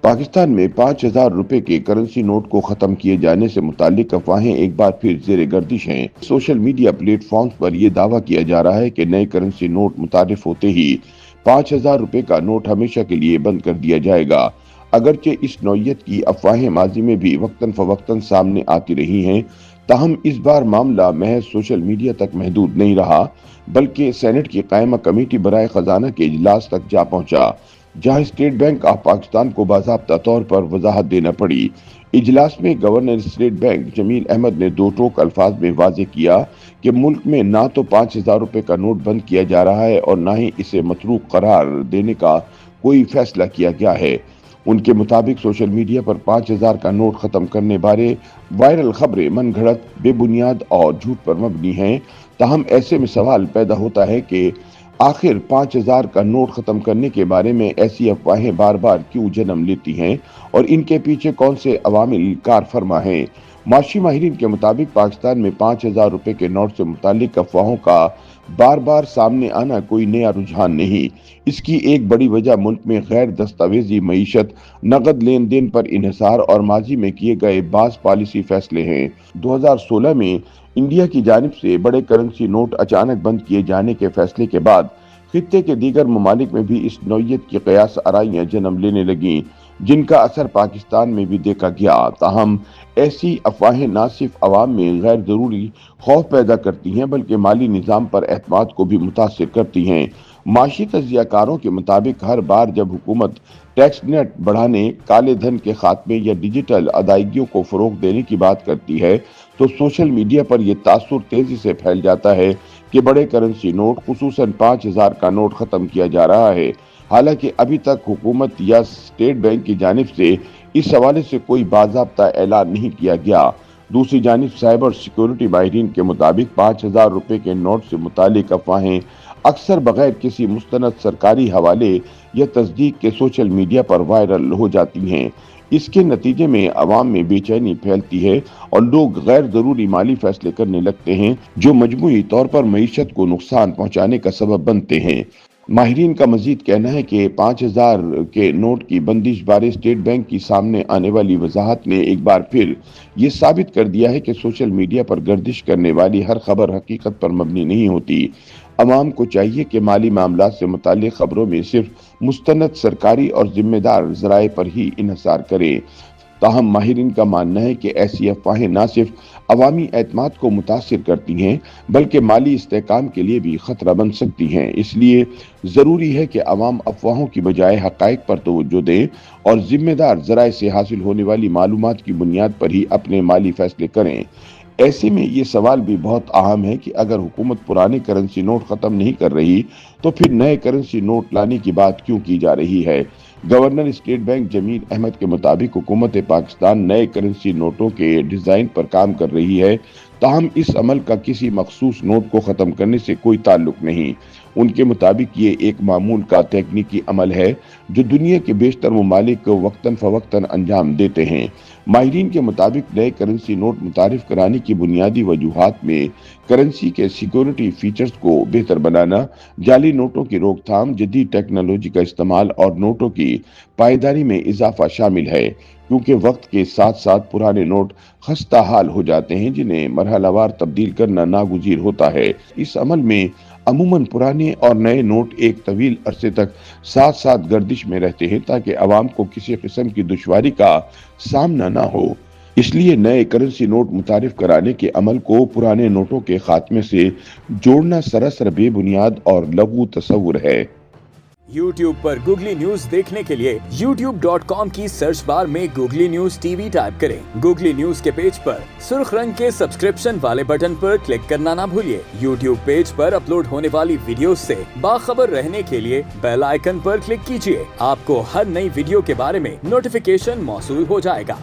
पाकिस्तान में 5,000 रुपए के करेंसी नोट को खत्म किए जाने से मुताल्लिक अफवाहें एक बार फिर जेर गर्दिश हैं। सोशल मीडिया प्लेटफॉर्म्स पर यह दावा किया जा रहा है कि नए करेंसी नोट मुतारिफ होते ही 5,000 रुपए का नोट हमेशा के लिए बंद कर दिया जाएगा। अगरचे इस नौयत की अफवाहें माजी में भी वक्तन फवक्तन सामने आती रही हैं, ताहम इस बार मामला महज सोशल मीडिया तक महदूद नहीं रहा, बल्कि सेनेट की कायमा कमेटी बराए खजाना के इजलास तक जा पहुंचा, जहां स्टेट बैंक ऑफ पाकिस्तान को बाज़ाब्ता तौर पर वजाहत देना पड़ी। इजलास में governor state bank Jamil Ahmed ने दो टोक अल्फाज में वाजे किया कि मुल्क में ना तो 5,000 रुपए का नोट बंद किया जा रहा है और ना ही इसे मतरूक करार देने का कोई फैसला किया गया है। उनके मुताबिक सोशल मीडिया पर 5,000 का नोट खत्म करने बारे वायरल खबरें मन घड़त, बेबुनियाद और झूठ पर मबनी हैं। ताहम ऐसे में सवाल पैदा होता है कि आखिर 5,000 का नोट खत्म करने के बारे में ऐसी अफवाहें बार बार क्यों जन्म लेती हैं और इनके पीछे कौन से अवामिल कार फरमा हैं। माशी माहिरीन के मुताबिक पाकिस्तान में 5,000 रुपए के नोट से मुतालिक अफवाहों का बार बार सामने आना कोई नया रुझान नहीं। इसकी एक बड़ी वजह मुल्क में गैर दस्तावेजी मईशत, नकद लेन देन पर इन्हिसार और माजी में किए गए बास पॉलिसी फैसले हैं। 2016 में इंडिया की जानिब से बड़े करेंसी नोट अचानक बंद किए जाने के फैसले के बाद खित्ते के दीगर ममालिक में भी इस नौयत की कयास आराइयां जन्म लेने लगीं, जिनका असर पाकिस्तान में भी देखा गया। ताहम ऐसी अफवाहें न सिर्फ अवाम में गैर जरूरी खौफ पैदा करती हैं, बल्कि माली निज़ाम पर एतमाद को भी मुतासिर करती हैं। माशी तज्जियाकारों के मुताबिक हर बार जब हुकूमत टैक्स नेट बढ़ाने, काले धन के खात्मे या डिजिटल अदायगियों को फरोग देने की बात करती है, तो सोशल मीडिया पर यह तासुर तेजी से फैल जाता है कि बड़े करेंसी नोट, खुसूसन 5,000 का नोट खत्म किया जा रहा है। हालांकि अभी तक हुकूमत या स्टेट बैंक की जानिब से इस हवाले से कोई बाज़ाब्ता ऐलान नहीं किया गया। दूसरी जानिब साइबर सिक्योरिटी माहिरीन के मुताबिक 5,000 रुपए के नोट से मुतालिक अफवाहें अक्सर बगैर किसी मुस्तनद सरकारी हवाले या तस्दीक के सोशल मीडिया पर वायरल हो जाती हैं। इसके नतीजे में अवाम में बेचैनी फैलती है और लोग गैर जरूरी माली फैसले करने लगते हैं, जो मजमूई तौर पर मईशत को नुकसान पहुंचाने का सबब बनते हैं। माहिरीन का मजीद कहना है कि 5,000 के नोट की बंदिश बारे स्टेट बैंक की सामने आने वाली वजाहत ने एक बार फिर ये साबित कर दिया है कि सोशल मीडिया पर गर्दिश करने वाली हर खबर हकीकत पर मबनी नहीं होती। अवाम को चाहिए कि माली मामला से मुताल्लिक खबरों में सिर्फ मुस्तनद सरकारी और जिम्मेदार जराए पर ही इन्हिसार करे। ताहम माहिरीन का मानना है कि ऐसी अफवाहें न सिर्फ अवामी एतमाद को मुतासिर करती हैं, बल्कि माली इस्तेहकाम के लिए भी खतरा बन सकती हैं। इसलिए ज़रूरी है कि अवाम अफवाहों की बजाय हक़ाइक़ पर तवज्जो दें और जिम्मेदार ज़राए से हासिल होने वाली मालूमात की बुनियाद पर ही अपने माली फैसले करें। ऐसे में ये सवाल भी बहुत अहम है कि अगर हुकूमत पुराने करेंसी नोट ख़त्म नहीं कर रही, तो फिर नए करेंसी नोट लाने की बात क्यों की जा रही है। Governor state bank Jamil Ahmed के मुताबिक हुकूमत पाकिस्तान नए करेंसी नोटों के डिज़ाइन पर काम कर रही है, ताहम इस अमल का किसी मखसूस नोट को ख़त्म करने से कोई ताल्लुक नहीं। उनके मुताबिक ये एक मामूल का तकनीकी अमल है जो दुनिया के बेशतर ममालिक को वक्तन फवक्तन अंजाम देते हैं। माहिरीन के मुताबिक नए करेंसी नोट मुतारिफ कराने की बुनियादी वजूहात में करेंसी के सिक्योरिटी फीचर्स को बेहतर बनाना, जाली नोटों की रोकथाम, जदीद टेक्नोलॉजी का इस्तेमाल और नोटों की पायदारी में इजाफा शामिल है, क्योंकि वक्त के साथ साथ पुराने नोट खस्ता हाल हो जाते हैं, जिन्हें मरहलावार तब्दील करना नागुज़ीर होता है। इस अमल में अमूमन पुराने और नए नोट एक तवील अरसे तक साथ साथ गर्दिश में रहते हैं, ताकि अवाम को किसी किस्म की दुश्वारी का सामना ना हो। इसलिए नए करेंसी नोट मुतारिफ कराने के अमल को पुराने नोटों के खात्मे से जोड़ना सरासर बेबुनियाद और लघु तस्वुर है। YouTube पर गूगली न्यूज देखने के लिए youtube.com की सर्च बार में गूगली न्यूज टीवी टाइप करें। गूगली न्यूज के पेज पर सुर्ख रंग के सब्सक्रिप्शन वाले बटन पर क्लिक करना ना भूलिए। YouTube पेज पर अपलोड होने वाली वीडियोस से बाखबर रहने के लिए बेल आइकन पर क्लिक कीजिए। आपको हर नई वीडियो के बारे में नोटिफिकेशन मौसूल हो जाएगा।